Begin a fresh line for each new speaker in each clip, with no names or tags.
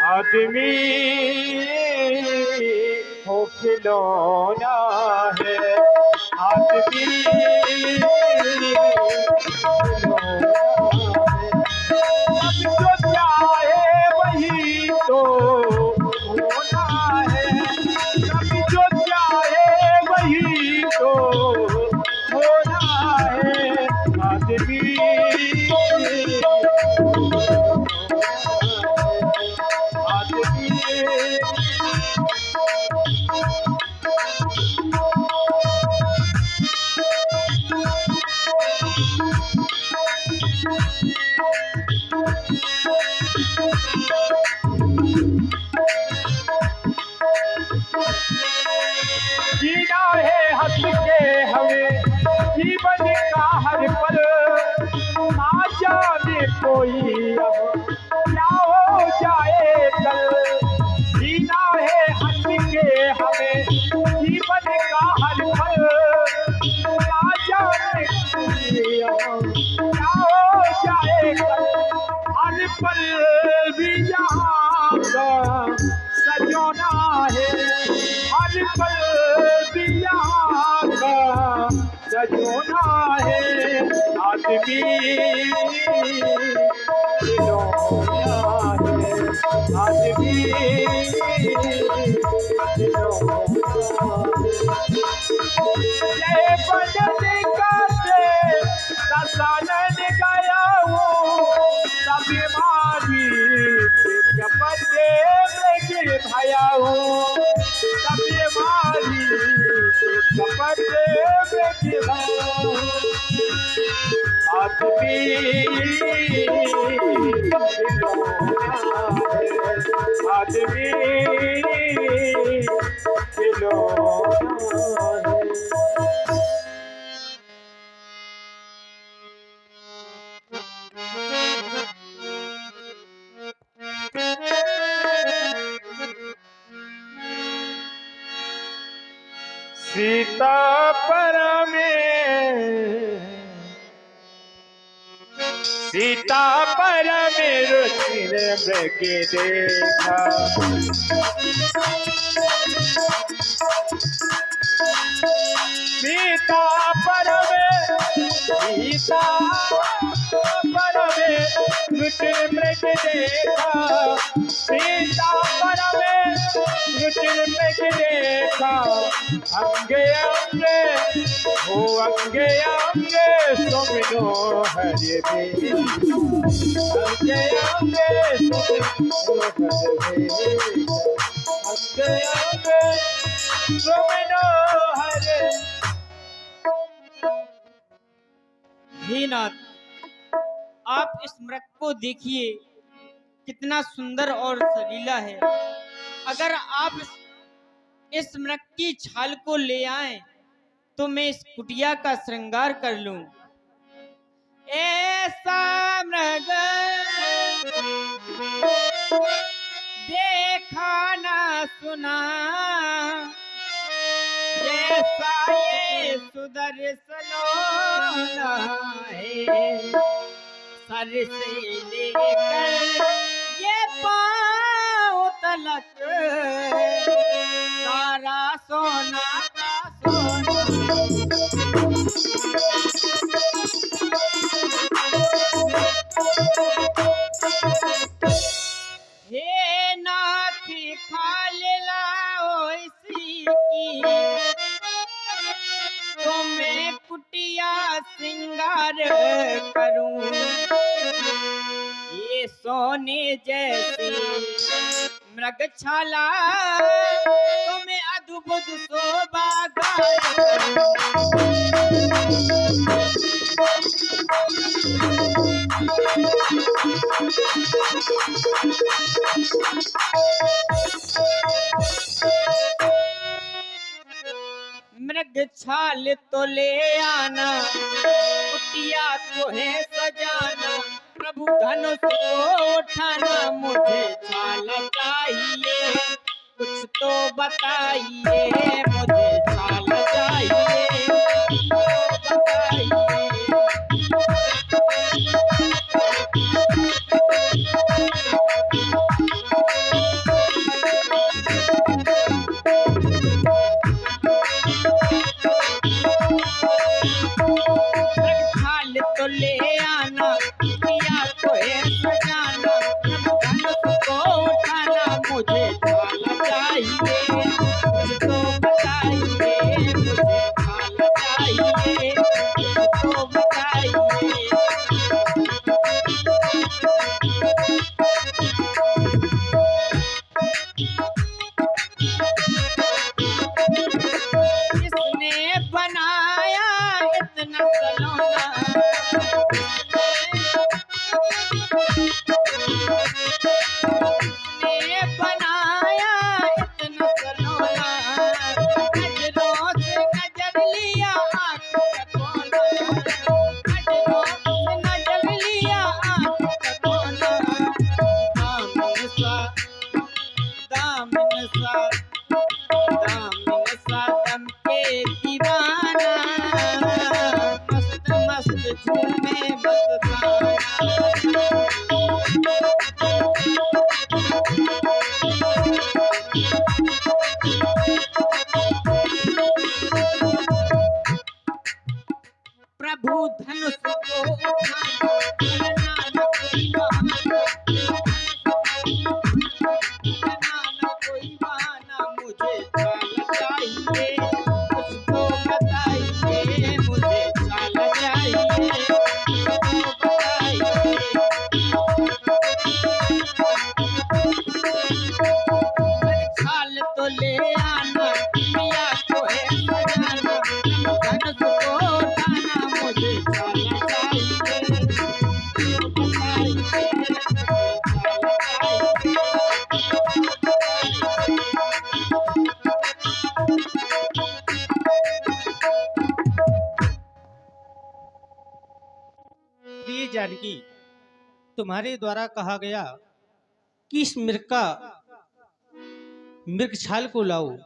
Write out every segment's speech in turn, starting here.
आदमी हो खिलौना है, आदमी अब जो चाहे वही तो होना है, अब जो चाहे वही तो होना है, आदमी जीना है हंस के हमें जीवन का हर पल, ना जाने कोई अब क्या हो जाए कल। जीना है हंस के हमें जीवन का हर पल, ना जाने कोई अब क्या हो जाए कल। हर पल भी यहाँ का सजोना है, हर पल भी यहाँ का सजोना है, आदमी खिलौना है, आदमी खिलौना है। बदन का से सालन गया हूँ, सब बीमारी के कपड़े में गिर भया हूँ, सब बीमारी के कपड़े में गिर भया हूँ, आदमी खिलौना है, आदमी खिलौना है। सीता पर में रुचिर मृग देखा, सीता पर में रुचिर मृग देखा, सीता पर में रुचिर मृग देखा, अंगे अंगे हो अंगे अंगे सुमिरो हरि भी, अंगे अंगे सुमिरो हरि भी, अंगे अंगे सुमिरो हरि।
हे नाथ, आप इस मृग को देखिए, कितना सुंदर और सलीला है। अगर आप इस मृग की छाल को ले आए तो मैं इस कुटिया का श्रृंगार कर लूं। ऐसा मृग देखा ना सुना, जैसा ये सुदर्शनो है, सर से लेकर ये पांव तलक सारा सोना का सोना। हे नाथी खाल लाओ इसी की, तो मैं कुटिया श्रृंगार करूं। ये सोने जैसी मृगछाला तो मैं अद्भुत शोभा मृगछाल तो ले आना, कुटिया को है सजाना, प्रभु धनुष को उठाना, मुझे छाल चाहिए, कुछ तो बताइए, मुझे छाल चाहिए, कुछ तो बताइए। नशा दामिन सादम के दीवाना मस्त मस्त झूमे मस्ताना प्रभु धनुष को उठाना करना न कोई बहाना करना न कोई बहाना मुझे चाल चाहिए उसको बताइए मुझे चाल चाहिए उसको बताइए छाल तो ले आना मिया को है सजाना धनुष को उठाना मुझे चाल चाहिए उसको बताइए मुझे चाल चाहिए
प्रिय जानकी, तुम्हारे द्वारा कहा गया कि इस मृग छाल को लाओ,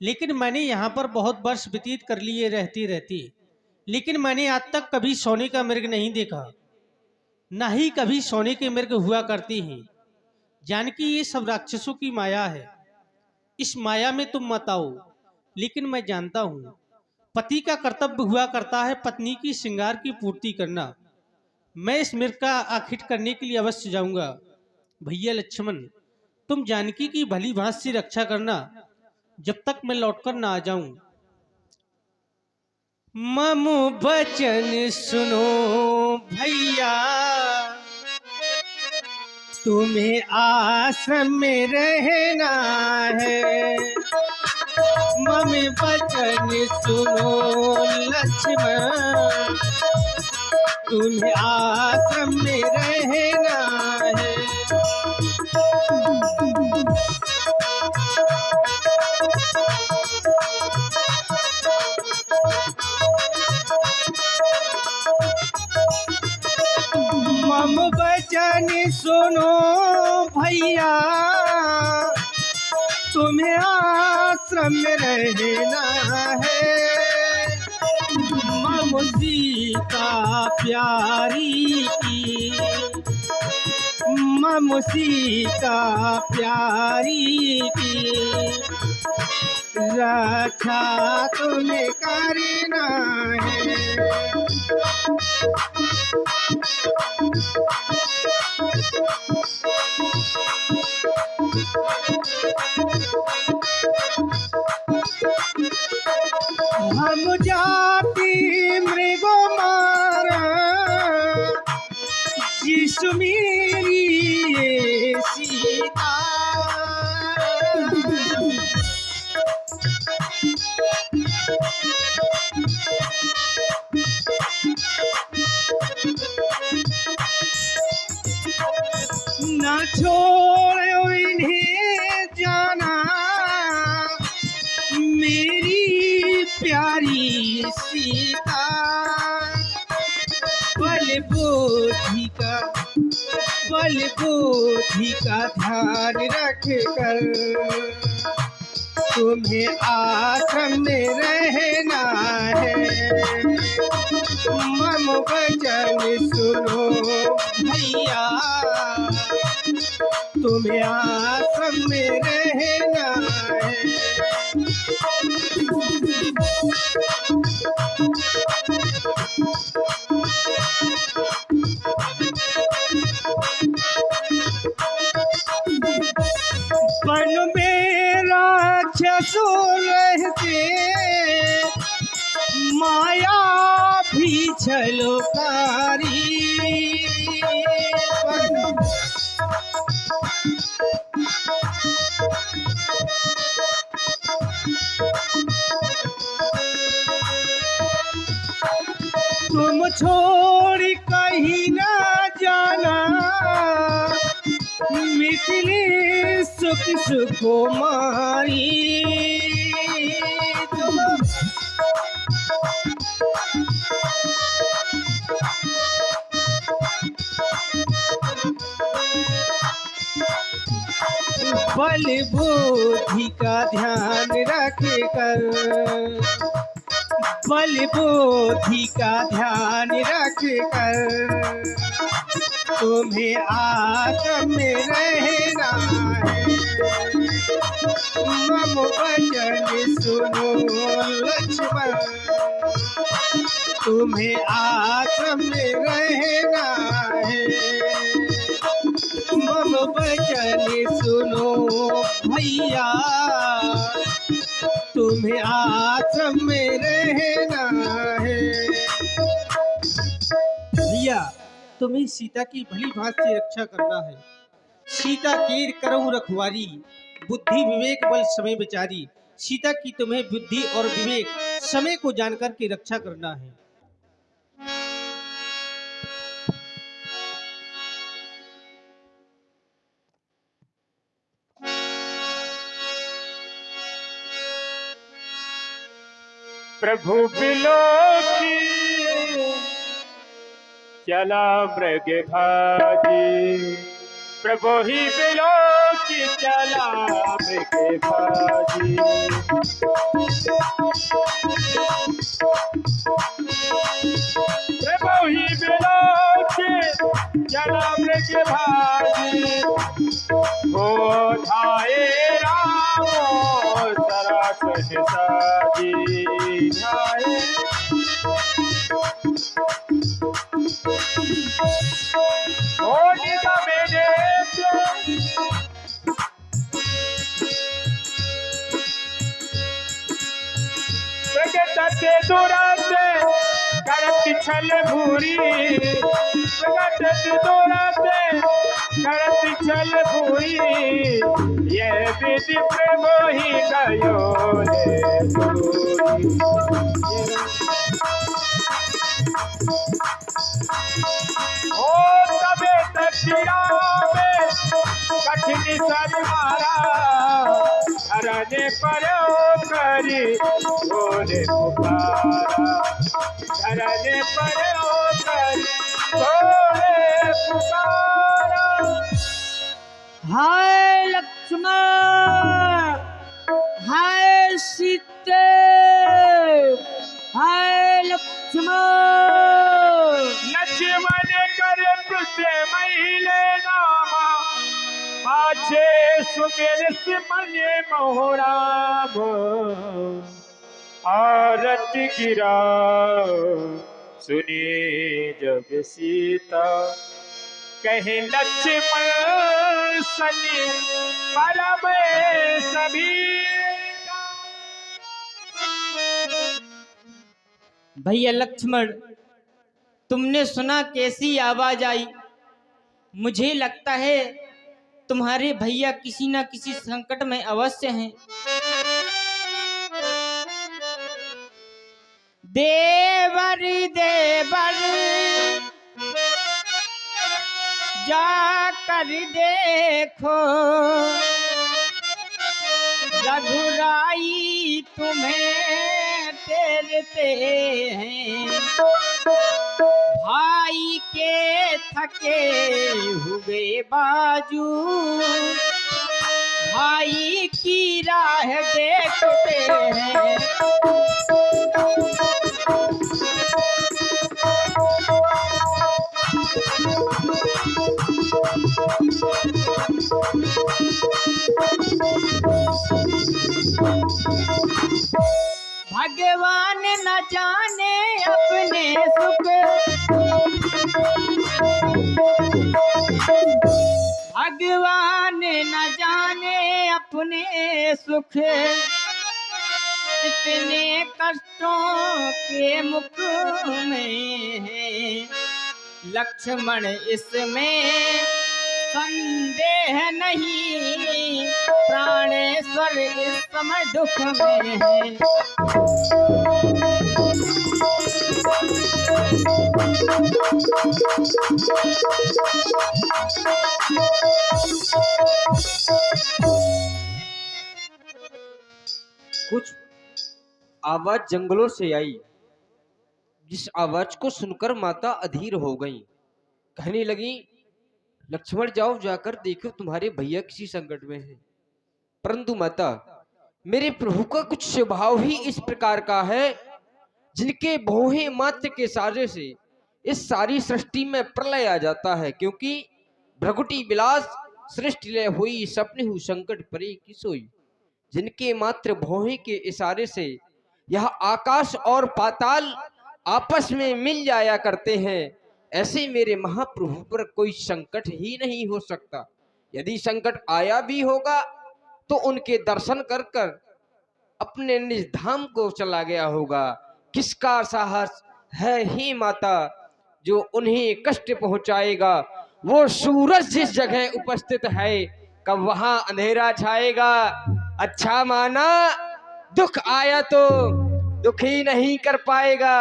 लेकिन मैंने यहाँ पर बहुत वर्ष व्यतीत कर लिए रहती रहती, लेकिन मैंने आज तक कभी सोने का मृग नहीं देखा, ना ही कभी सोने के मृग हुआ करते हैं। जानकी, ये सब राक्षसों की माया है, इस माया में तुम मत आओ। लेकिन मैं जानता हूँ पति का कर्तव्य हुआ करता है पत्नी की श्रृंगार की पूर्ति करना। मैं इस मृग का आखिट करने के लिए अवश्य जाऊंगा। भैया लक्ष्मण, तुम जानकी की भली भांति से रक्षा करना जब तक मैं लौटकर ना आ जाऊं। ममु बचन सुनो भैया, तुम्हें आश्रम में रहना है। ममि बचन सुनो लक्ष्मण, तुम्हें आश्रम में रहना है। मम बचन सुनो भैया, तुम्हें आश्रम में रहना है। मम सीता प्यारी की, मम सीता प्यारी की रक्षा तुम्हें करना है। हम जाति मृगो मारा, जिसु मेरी ये सीता। न छोड़ो इन्हें जाना, मेरी प्यारी सीता। बल बुद्धि का ध्यान रख कर तुम्हें आश्रम में रहना है। मम वचन सुनो भैया, तुम्हें आश्रम में रहना है। वन में राक्षसों रहते, माया भी छलकारी। तुम छोड़ कहीं ना जाना, मिथिले सुख सुकुमारी। बल बुद्धि का ध्यान रख कर, बल बुद्धि का ध्यान रख कर तुम्हें आश्रम में रहना है। मम वचन सुनो लक्ष्मण, तुम्हें आश्रम में रहना है। मम वचन सुनो भैया, तुम्हें आश्रम में रहना है। भैया, तुम्हें सीता की भली भांति से रक्षा करना है। सीता की करहु रखवारी, बुद्धि विवेक बल समय विचारी। सीता की तुम्हें बुद्धि और विवेक समय को जानकर के रक्षा करना है।
प्रभु बिलोकी चला मृग भाजी, प्रभु ही बिलोकी चला मृग भाजी। प्रभु ही बिलोकी चला मृग भाजी, हो धाये रामो सरासन साजी। धाये दुराते करती छल भूरी, दुराते करती छल भूरी, ये विधि प्रभु ही गयो रे दूरी। ओ तबे तकिया में कठिन संहारा, धरने पर करी घोरे पुकारा, धरने पर करी घोरे पुकारा।
हाय लक्ष्मण, हाय सीते, हाय लक्ष्मण।
लक्ष्मण कर पृथ्वी महिले नामा, पाछे सुमिर सिमने मोहराम। आरती गिरा सुनी जब सीता, कहे लक्ष्मण सनी परम सभीता।
भैया लक्ष्मण, तुमने सुना कैसी आवाज आई? मुझे लगता है तुम्हारे भैया किसी न किसी संकट में अवश्य हैं। देवर देवर जा कर देखो, रघुराई तुम्हें टेरते हैं। भाई के थके हुए बाजू, भाई की राह देखते हैं। भगवान न जाने अपने सुख, भगवान न जाने अपने सुख, इतने कष्टों के मुख में है। लक्ष्मण इसमें संदेह नहीं, प्राणेश्वर इस समय दुख में है।
कुछ आवाज जंगलों से आई, जिस आवाज को सुनकर माता अधीर हो गई। कहने लगी, लक्ष्मण जाओ, जाकर देखो तुम्हारे भैया किसी संकट में है। परंतु माता, मेरे प्रभु का कुछ स्वभाव ही इस प्रकार का है, जिनके भौहें मात्र के साजे से इस सारी सृष्टि में प्रलय आ जाता है। क्योंकि भ्रगुटी विलास सृष्टि लय हुई, सपने हु संकट परे की सोई। जिनके मात्र भौहें के इशारे से यह आकाश और पाताल आपस में मिल जाया करते हैं, ऐसे मेरे महाप्रभु पर कोई संकट ही नहीं हो सकता। यदि संकट आया भी होगा तो उनके दर्शन कर कर अपने निज धाम को चला गया होगा। किसका साहस है ही माता जो उन्हें कष्ट पहुंचाएगा? वो सूरज जिस जगह उपस्थित है, कब वहां अंधेरा छाएगा। अच्छा माना, दुख आया तो दुखी नहीं कर पाएगा,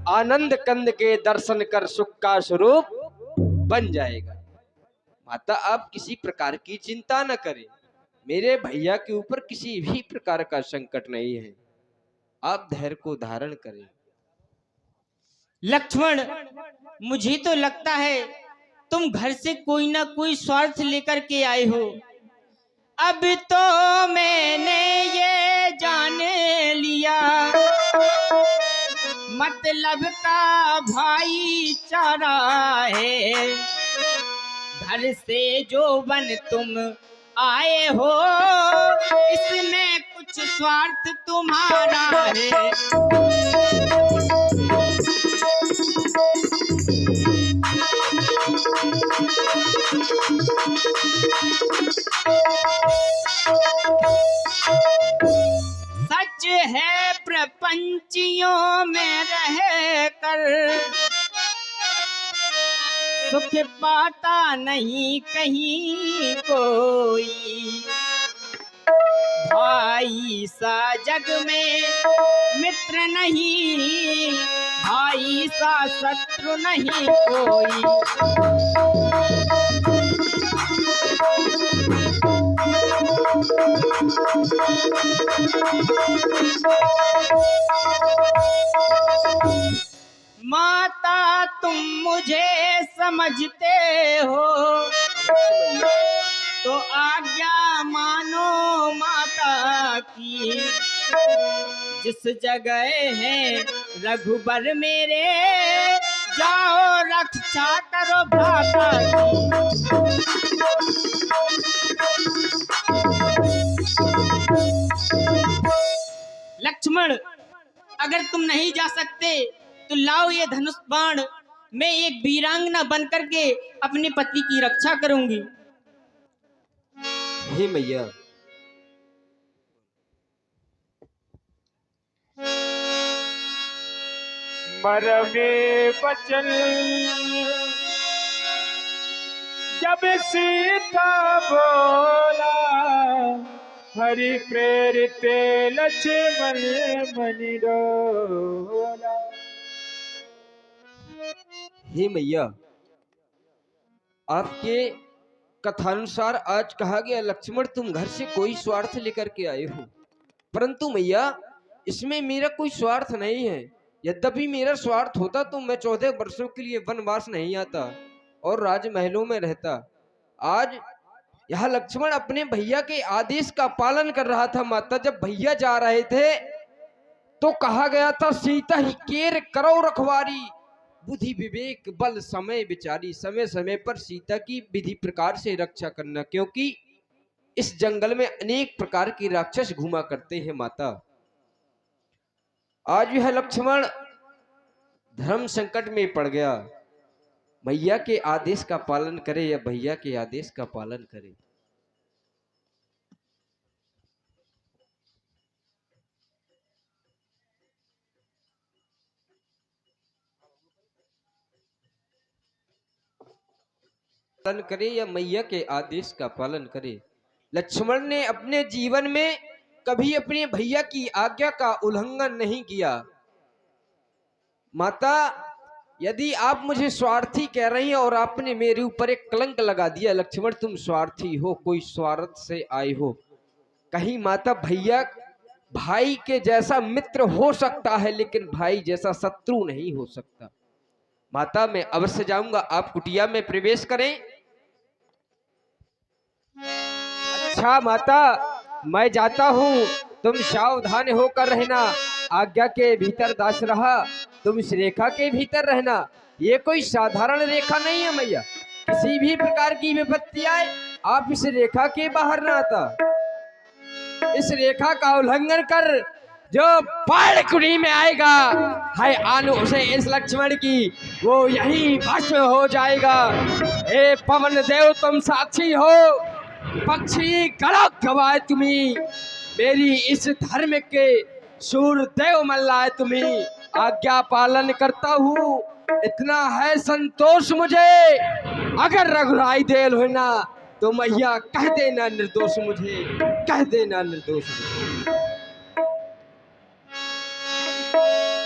आनंद कंद के दर्शन कर सुख का स्वरूप बन जाएगा। माता, आप किसी प्रकार की चिंता न करें, मेरे भैया के ऊपर किसी भी प्रकार का संकट नहीं है। आप धैर्य को धारण करें।
लक्ष्मण, मुझे तो लगता है तुम घर से कोई ना कोई स्वार्थ लेकर के आए हो। अब तो मैंने ये जान लिया, मतलब का भाईचारा है। घर से जो बन तुम आए हो, इसमें कुछ स्वार्थ तुम्हारा है। सच है प्रपंचियों में रह कर सुख पाता नहीं कहीं कोई। भाई सा जग में मित्र नहीं, भाई सा शत्रु नहीं कोई। माता, तुम मुझे समझते हो तो आज्ञा मानो माता की। जिस जगह है रघुबर मेरे, जाओ रक्षा करो भ्राता की। लक्ष्मण, अगर तुम नहीं जा सकते तो लाओ ये धनुष बाण, मैं एक वीरांगना बन करके अपने पति की रक्षा करूंगी।
हे मैया,
मरवे बचन जब सीता बोला, हरि प्रेरित लक्ष्मण मन डोला।
हे मैया, आपके कथानुसार आज कहा गया लक्ष्मण तुम घर से कोई स्वार्थ लेकर के आए हो। परंतु मैया, इसमें मेरा कोई स्वार्थ नहीं है। यद्यपि मेरा स्वार्थ होता तो मैं 14 वर्षों के लिए वनवास नहीं आता और राजमहलों में रहता। आज यह लक्ष्मण अपने भैया के आदेश का पालन कर रहा था। माता, जब भैया जा रहे थे तो कहा गया था सीता ही केर करो रखवारी, बुद्धि विवेक बल समय विचारी। समय समय पर सीता की विधि प्रकार से रक्षा करना, क्योंकि इस जंगल में अनेक प्रकार के राक्षस घुमा करते हैं। माता, आज यह लक्ष्मण धर्म संकट में पड़ गया। भैया के आदेश का पालन करे या भैया के आदेश का पालन करे। पालन करे या मैया के आदेश का पालन करे। लक्ष्मण ने अपने जीवन में कभी अपने भैया की आज्ञा का उल्लंघन नहीं किया। माता, यदि आप मुझे स्वार्थी कह रही हैं और आपने मेरे ऊपर एक कलंक लगा दिया, लक्ष्मण तुम स्वार्थी हो, कोई स्वार्थ से आए हो, कहीं माता भैया भाई के जैसा मित्र हो सकता है लेकिन भाई जैसा शत्रु नहीं हो सकता। माता, मैं अवश्य जाऊंगा, आप कुटिया में प्रवेश करें, अच्छा माता, मैं जाता हूँ, तुम सावधान होकर रहना। आज्ञा के भीतर दास रहा, तुम इस रेखा के भीतर रहना। ये कोई साधारण रेखा नहीं है मैया। किसी भी प्रकार की विपत्ति आए, आप इस रेखा के बाहर ना आता। इस रेखा का उल्लंघन कर जो पाड़ कुड़ी में आएगा, है आन उसे इस लक्ष्मण की, वो यही भस्म हो जाएगा। हे पवन देव तुम साक्षी हो, पक्षी गला गवाए तुम्ही, मेरी इस धर्म के सूर देव मल्लाए तुम्ही। आज्ञा पालन करता हूँ, इतना है संतोष मुझे। अगर रघुराई देल हो ना, तो मैया कह देना निर्दोष मुझे, कह देना निर्दोष मुझे।